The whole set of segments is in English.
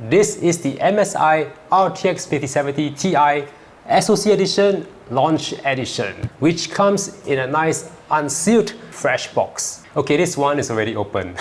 This is the MSI RTX 5070 Ti SOC Edition Launch Edition, which comes in a nice unsealed fresh box. Okay, this one is already open.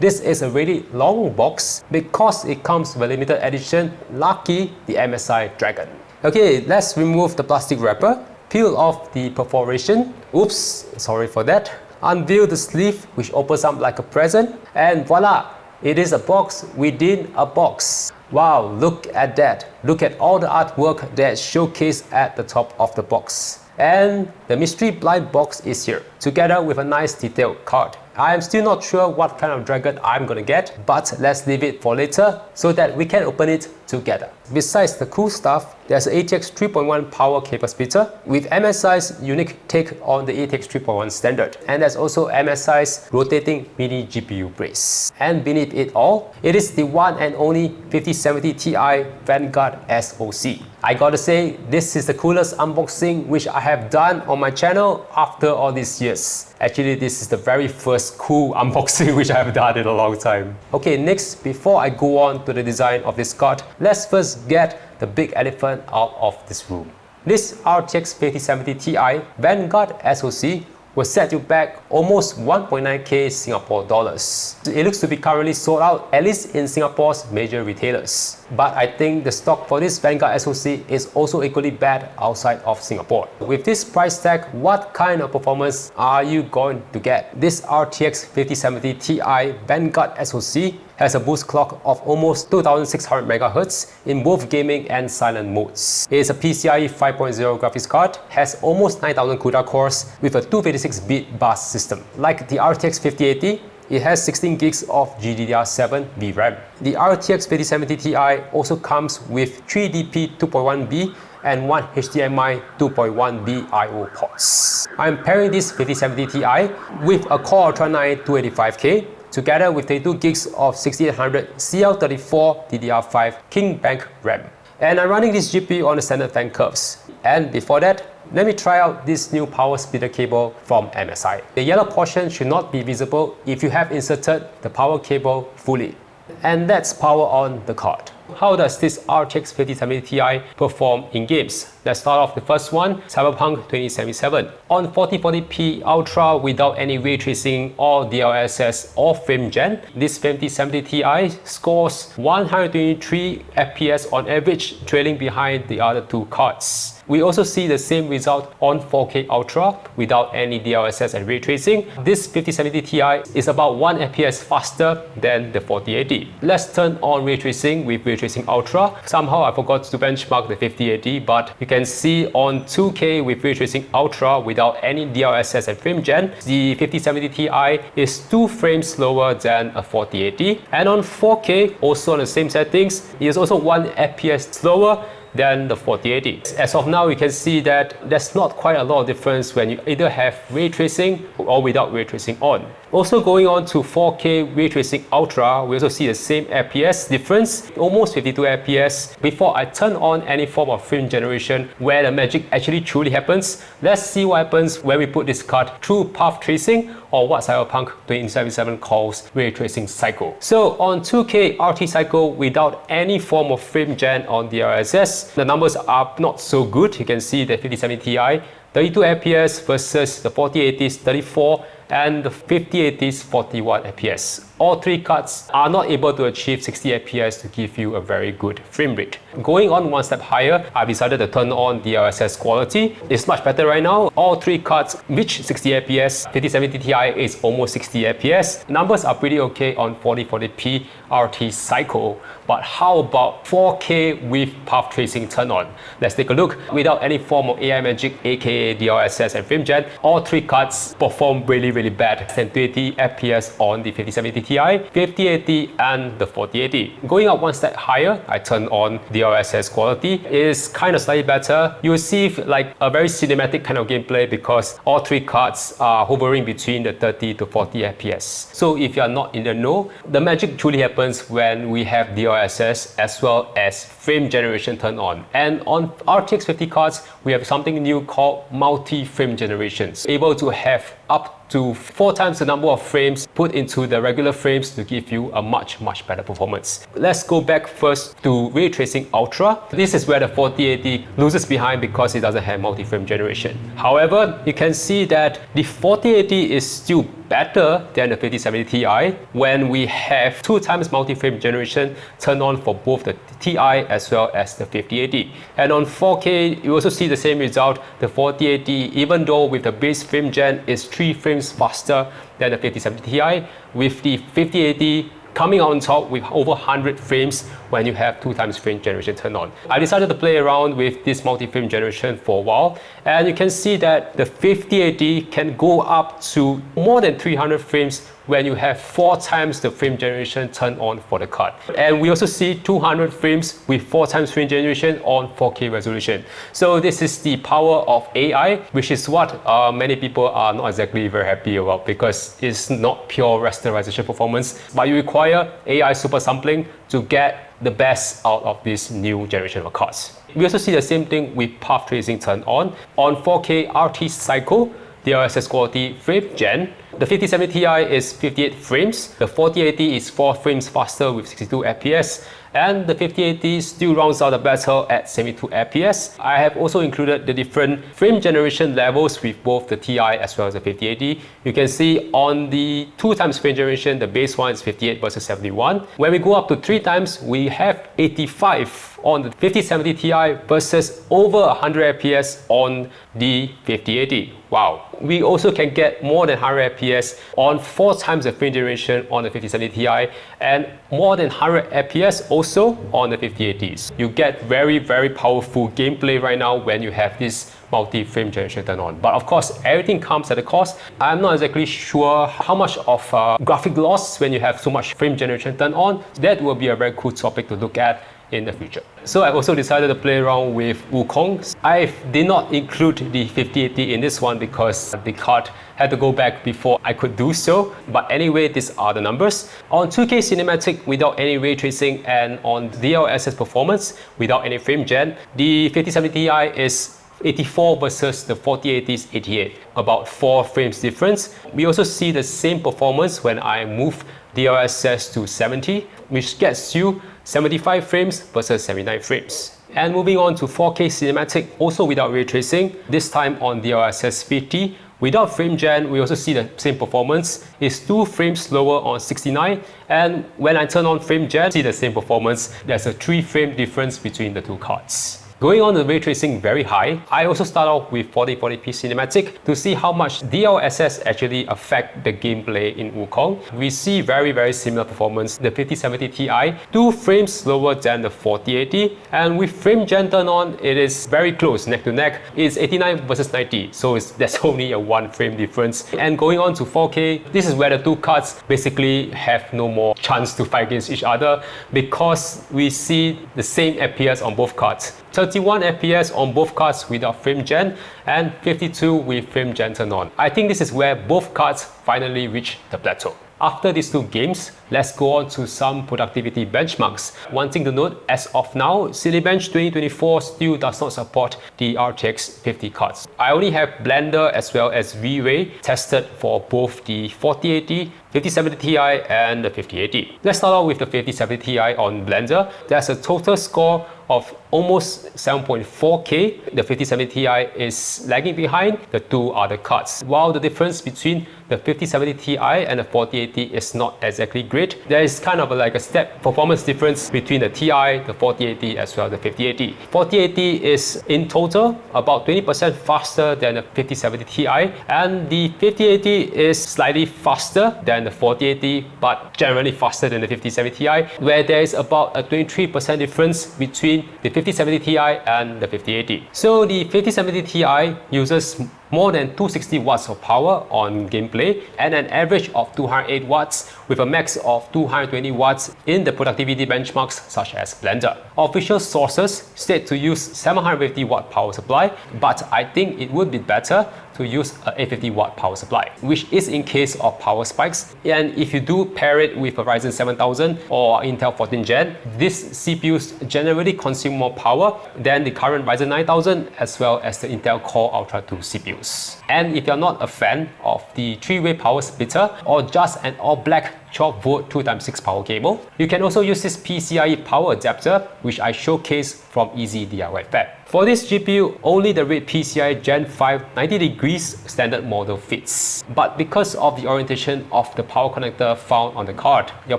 This is a really long box because it comes with a limited edition Lucky the MSI Dragon. Okay, let's remove the plastic wrapper, peel off the perforation, oops, sorry for that, unveil the sleeve which opens up like a present, and voila! It is a box within a box. Wow, look at that. Look at all the artwork that's showcased at the top of the box. And the mystery blind box is here, together with a nice detailed card. I am still not sure what kind of dragon I'm gonna get, but let's leave it for later so that we can open it together. Besides the cool stuff, there's an ATX 3.1 power cable splitter with MSI's unique take on the ATX 3.1 standard. And there's also MSI's rotating mini GPU brace. And beneath it all, it is the one and only 5070 Ti Vanguard SOC. I gotta say, this is the coolest unboxing which I have done on my channel after all these years. Actually, this is the very first cool unboxing which I have done in a long time. Okay, next, before I go on to the design of this card, let's first get the big elephant out of this room. This RTX 5070 Ti Vanguard SOC will set you back almost 1.9k Singapore dollars. It looks to be currently sold out, at least in Singapore's major retailers. But I think the stock for this Vanguard SOC is also equally bad outside of Singapore. With this price tag, what kind of performance are you going to get? This RTX 5070 Ti Vanguard SOC has a boost clock of almost 2600 MHz in both gaming and silent modes. It is a PCIe 5.0 graphics card, has almost 9000 CUDA cores with a 256-bit bus system. Like the RTX 5080, it has 16 gigs of GDDR7 VRAM. The RTX 5070 Ti also comes with 3DP 2.1B and one HDMI 2.1B I/O ports. I'm pairing this 5070 Ti with a Core Ultra 9 285K together with 32 gigs of 6800 CL34 DDR5 King Bank RAM. And I'm running this GPU on the standard fan curves. And before that, let me try out this new power splitter cable from MSI. The yellow portion should not be visible if you have inserted the power cable fully. And that's power on the card. How does this RTX 5070 Ti perform in games? Let's start off the first one, Cyberpunk 2077. On 4040p Ultra without any ray tracing or DLSS or frame gen, this 5070 Ti scores 123 FPS on average, trailing behind the other two cards. We also see the same result on 4K Ultra without any DLSS and ray tracing. This 5070 Ti is about 1 FPS faster than the 4080. Let's turn on ray tracing with ray tracing Ultra. Somehow I forgot to benchmark the 5080, but you can see on 2K with ray tracing Ultra without any DLSS and frame gen, the 5070 Ti is 2 frames slower than a 4080. And on 4K, also on the same settings, it is also 1 FPS slower than the 4080. As of now, you can see that there's not quite a lot of difference when you either have ray tracing or without ray tracing on. Also going on to 4K ray tracing Ultra, we also see the same FPS difference, almost 52 FPS. Before I turn on any form of frame generation where the magic actually truly happens, let's see what happens when we put this card through path tracing, or what Cyberpunk 2077 calls ray tracing cycle. So on 2K RT cycle without any form of frame gen on DLSS, the numbers are not so good. You can see the 5070 Ti 32 FPS versus the 4080's 34 and the 5080's 41 FPS. All three cards are not able to achieve 60 FPS to give you a very good frame rate. Going on one step higher, I've decided to turn on the DLSS quality. It's much better right now. All three cards reach 60 FPS. 5070 Ti is almost 60 FPS. Numbers are pretty okay on 4040p RT cycle. But how about 4K with path tracing turn on? Let's take a look. Without any form of AI magic, aka DLSS and frame gen, all three cards perform really bad. 1020 FPS on the 5070 Ti, 5080 and the 4080. Going up one step higher, I turn on the DLSS quality. It is kind of slightly better. You will see like a very cinematic kind of gameplay because all three cards are hovering between the 30 to 40 FPS. So if you are not in the know, the magic truly happens when we have DLSS as well as frame generation turned on. And on RTX 50 cards, we have something new called multi-frame generations, able to have up to 4 times the number of frames put into the regular frames to give you a much better performance. Let's go back first to Ray Tracing Ultra. This is where the 4080 loses behind because it doesn't have multi-frame generation. However, you can see that the 4080 is still better than the 5070 Ti when we have 2 times multi-frame generation turned on for both the Ti as well as the 5080. And on 4K, you also see the same result. The 4080, even though with the base frame gen, is 3 frames faster than the 5070 Ti, with the 5080 coming on top with over 100 frames when you have 2 times frame generation turned on. I decided to play around with this multi-frame generation for a while, and you can see that the 5080 can go up to more than 300 frames when you have 4 times the frame generation turned on for the card. And we also see 200 frames with 4 times frame generation on 4K resolution. So this is the power of AI, which is what many people are not exactly very happy about, because it's not pure rasterization performance, but you require AI super sampling to get the best out of this new generation of cards. We also see the same thing with path tracing turned on. On 4K RT cycle, DLSS quality frame gen, the 5070 Ti is 58 frames, the 4080 is 4 frames faster with 62 FPS, and the 5080 still rounds out the battle at 72 FPS. I have also included the different frame generation levels with both the Ti as well as the 5080. You can see on the 2 times frame generation, the base one is 58 versus 71. When we go up to 3 times, we have 85 on the 5070 Ti versus over 100 FPS on the 5080. Wow. We also can get more than 100 FPS on 4 times the frame generation on the 5070 Ti and more than 100 FPS also on the 5080s. You get very powerful gameplay right now when you have this multi-frame generation turned on. But of course, everything comes at a cost. I'm not exactly sure how much of graphic loss when you have so much frame generation turned on. That will be a very cool topic to look at in the future. So I've also decided to play around with Wukong. I did not include the 5080 in this one because the card had to go back before I could do so. But anyway, these are the numbers. On 2K cinematic without any ray tracing and on DLSS performance without any frame gen, the 5070 Ti is 84 versus the 4080's 88, about 4 frames difference. We also see the same performance when I move DLSS to 70, which gets you 75 frames versus 79 frames. And moving on to 4K cinematic, also without ray tracing, this time on DLSS 50. Without frame gen, we also see the same performance. It's 2 frames slower on 69, and when I turn on frame gen, see the same performance. There's a 3 frame difference between the 2 cards. Going on the ray tracing very high, I also start off with 4040p cinematic to see how much DLSS actually affect the gameplay in Wukong. We see very similar performance. The 5070 Ti, 2 frames slower than the 4080, and with frame gen turned on, it is very close, neck to neck. It's 89 versus 90, so there's only a 1 frame difference. And going on to 4K, this is where the 2 cards basically have no more chance to fight against each other because we see the same FPS on both cards. 31 FPS on both cards without frame gen and 52 with frame gen turned on. I think this is where both cards finally reach the plateau. After these 2 games, let's go on to some productivity benchmarks. One thing to note, as of now, Cinebench 2024 still does not support the RTX 50 cards. I only have Blender as well as V-Ray tested for both the 4080, 5070 Ti and the 5080. Let's start out with the 5070 Ti on Blender. There's a total score of almost 7.4K. The 5070 Ti is lagging behind the 2 other cards. While the difference between the 5070 Ti and the 4080 is not exactly great, there is kind of like a step performance difference between the Ti, the 4080 as well as the 5080. 4080 is in total about 20% faster than the 5070 Ti, and the 5080 is slightly faster than the 4080 but generally faster than the 5070 Ti, where there is about a 23% difference between the 5070 Ti and the 5080. So the 5070 Ti uses more than 260 watts of power on gameplay and an average of 208 watts with a max of 220 watts in the productivity benchmarks such as Blender. Official sources state to use 750 watt power supply, but I think it would be better to use an 850 watt power supply, which is in case of power spikes. And if you do pair it with a Ryzen 7000 or Intel 14 Gen, these CPUs generally consume more power than the current Ryzen 9000 as well as the Intel Core Ultra 2 CPUs. And if you're not a fan of the 3-way power splitter or just an all-black 12V 2x6 power cable, you can also use this PCIe power adapter, which I showcased from Easy DIY Fab. For this GPU, only the red PCIe Gen 5 90 degrees standard model fits. But because of the orientation of the power connector found on the card, your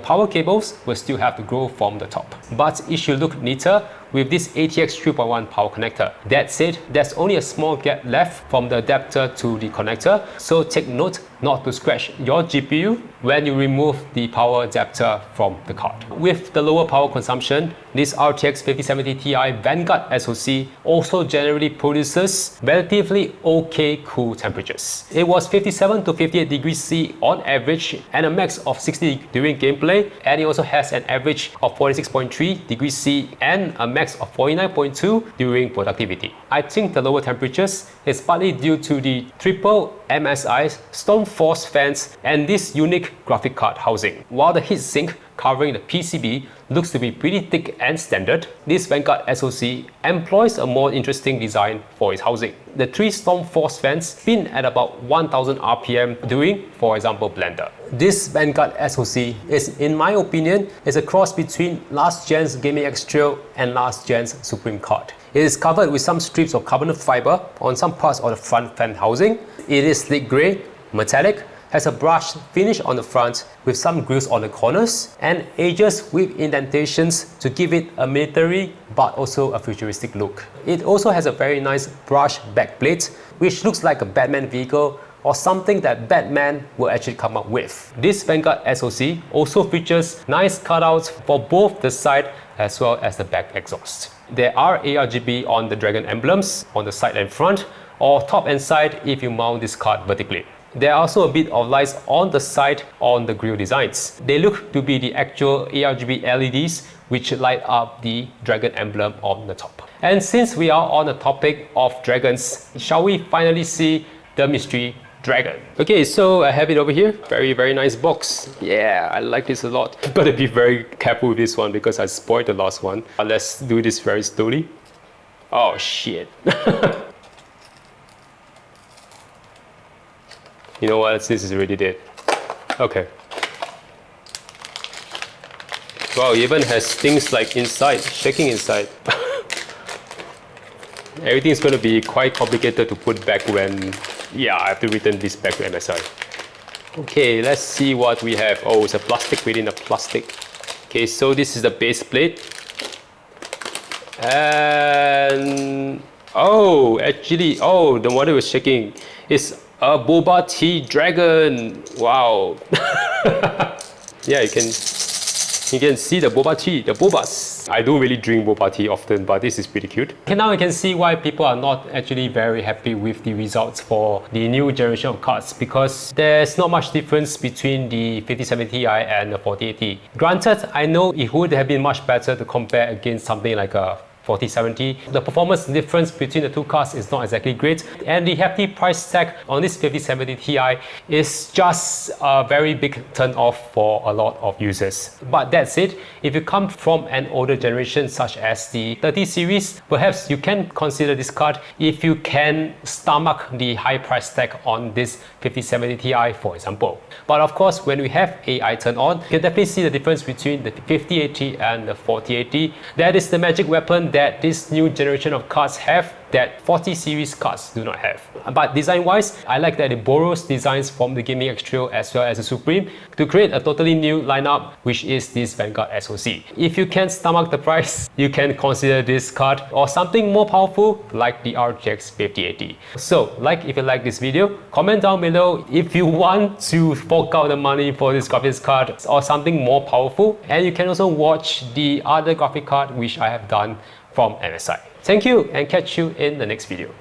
power cables will still have to grow from the top. But it should look neater with this ATX 3.1 power connector. That said, there's only a small gap left from the adapter to the connector, so take note not to scratch your GPU when you remove the power adapter from the card. With the lower power consumption, this RTX 5070 Ti Vanguard SoC also generally produces relatively okay cool temperatures. It was 57 to 58 degrees C on average and a max of 60 during gameplay, and it also has an average of 46.3 degrees C and a max of 49.2 during productivity. I think the lower temperatures is partly due to the triple MSI Stone Force fans and this unique graphic card housing. While the heatsink covering the PCB looks to be pretty thick and standard, this Vanguard SoC employs a more interesting design for its housing. The 3 Storm Force fans spin at about 1000 RPM during, for example, Blender. This Vanguard SoC is, in my opinion, is a cross between last gen's Gaming X Trail and last gen's Suprim card. It is covered with some strips of carbon fiber on some parts of the front fan housing. It is sleek grey, metallic, has a brushed finish on the front with some grills on the corners, and edges with indentations to give it a military but also a futuristic look. It also has a very nice brushed backplate, which looks like a Batman vehicle or something that Batman will actually come up with. This Vanguard SoC also features nice cutouts for both the side as well as the back exhaust. There are ARGB on the dragon emblems on the side and front, or top and side if you mount this card vertically. There are also a bit of lights on the side on the grille designs. They look to be the actual ARGB LEDs which light up the dragon emblem on the top. And since we are on the topic of dragons, shall we finally see the mystery dragon? Okay, so I have it over here. Very nice box. Yeah, I like this a lot. Gotta be very careful with this one because I spoiled the last one. Let's do this very slowly. Oh shit. You know what, this is already dead. Okay. Wow, it even has things like inside, shaking inside. Everything's going to be quite complicated to put back when, yeah, I have to return this back to MSI. Okay, let's see what we have. Oh, it's a plastic within a plastic. Okay, so this is the base plate. And, oh, actually, oh, the one that was shaking is a boba tea dragon. Wow. Yeah, you can see the boba tea, the bobas. I don't really drink boba tea often, but this is pretty cute. Okay, now you can see why people are not actually very happy with the results for the new generation of cards, because there's not much difference between the 5070 Ti and the 4080. Granted, I know it would have been much better to compare against something like a 4070. The performance difference between the two cards is not exactly great, and the hefty price tag on this 5070 Ti is just a very big turn off for a lot of users. But that said, if you come from an older generation such as the 30 series, perhaps you can consider this card if you can stomach the high price tag on this 5070 Ti, for example. But of course, when we have AI turned on, you can definitely see the difference between the 5080 and the 4080. That is the magic weapon that this new generation of cards have that 40 series cards do not have. But design wise, I like that it borrows designs from the Gaming X Trail as well as the Suprim to create a totally new lineup, which is this Vanguard SoC. If you can stomach the price, you can consider this card or something more powerful like the RTX 5080. So, if you like this video, comment down below if you want to fork out the money for this graphics card or something more powerful, and you can also watch the other graphic card which I have done from MSI. Thank you, and catch you in the next video.